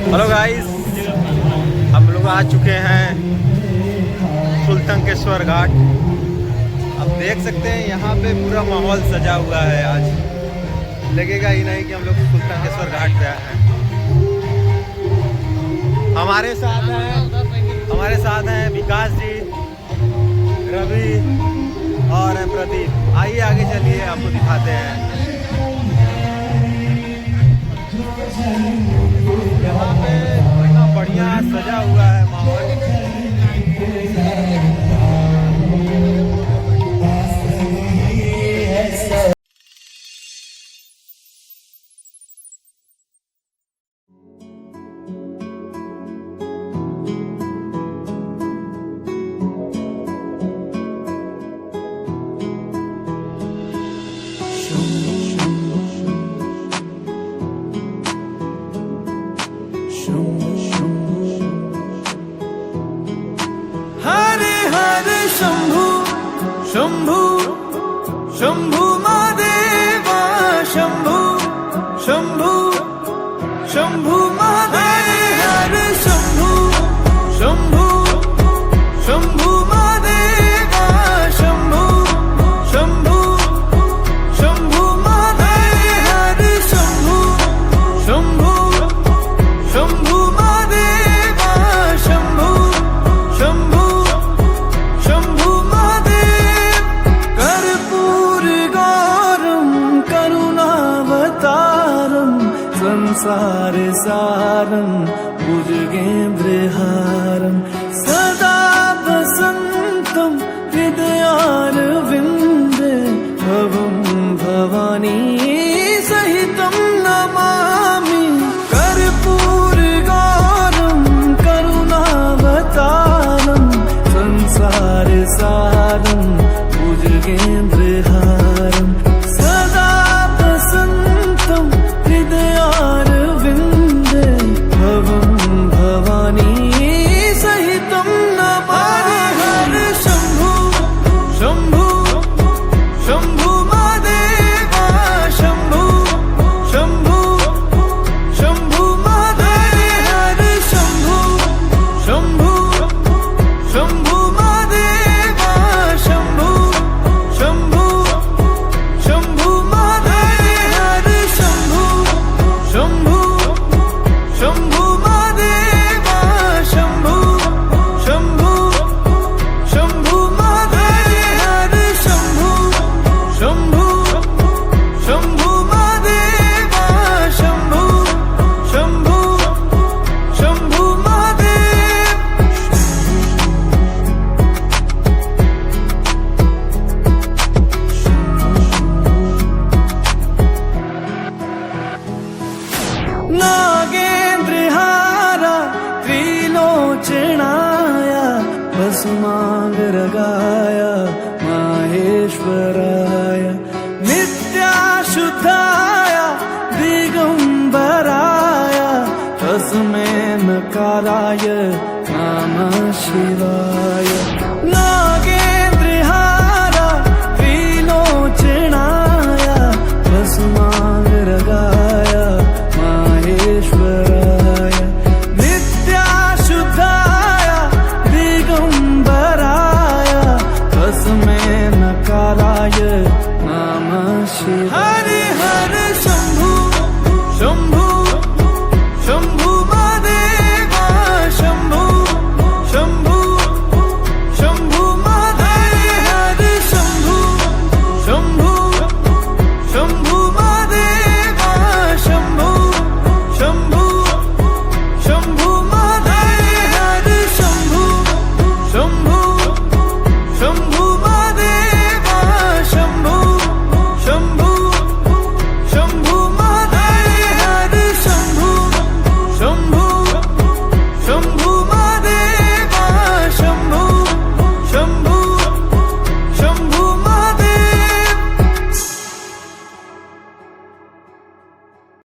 Hello guys, हम लोग आ चुके हैं सुल्तानकेश्वर घाट। अब देख सकते हैं यहाँ पे पूरा माहौल सजा हुआ है। आज लगेगा ही नहीं कि हम लोग सुल्तानकेश्वर घाट पे आए हैं। हमारे साथ हैं विकास जी, रवि और प्रदीप। आइए आगे चलिए, आपको दिखाते हैं। यहाँ पे इतना बढ़िया सजा हुआ है माहौल। शंभु शंभु शंभु महादेवा शंभु शंभु शंभु महादेव शंभु शंभु शंभु महादेवा शंभु शंभु शंभु महादेव शंभु शंभु शंभु महादेवा शंभु शंभु शंभु महादेव कर्पूर गौरम करुणावतारम संसार सारम भुजगेन्द्रहारम सदा वसंतम हृदयारविंदे भवं भवानी सहितं नमामि। कर्पूर गौरम करुणावतारम संसार सारं भुजगेन्द्रहारं सदा वसन्तं हृदयारविन्दे भवं भवानी सहितं नमामि। हर शंभु शंभु शंभु महादेवा शंभु शंभु शंभु महादेव हर शंभु शंभु शंभु महादेवा शंभु शंभु शंभु महादेव हर शंभु शंभु शंभु महादेवा शंभु शंभु शंभु महादेव हर शंभु शंभु शंभु महादेवा शंभु शंभु शंभु महादेव। नागेन्द्रहारा त्रिलोचनाय भस्मांगरगाय माहेश्वराय नित्याशुद्धाय दिगंबराय तस्मै नकाराय नमः शिवाय। नागेन्द्रहारा त्रिलोचनाय भस्मांगरगाय माहेश्वराय नित्याशुद्धाय दिगंबराय तस्मै नकाराय नमः शिवाय। हरि हर शंभु शंभु शंभु महादेवा शंभु शंभु शंभु महादेव हर शंभु शंभु शंभु महादेवा शंभु शंभु शंभु महादेव हर शंभु शंभु शंभु महादेवा शंभु शंभु शंभु महादेव हर शंभु शंभु शंभु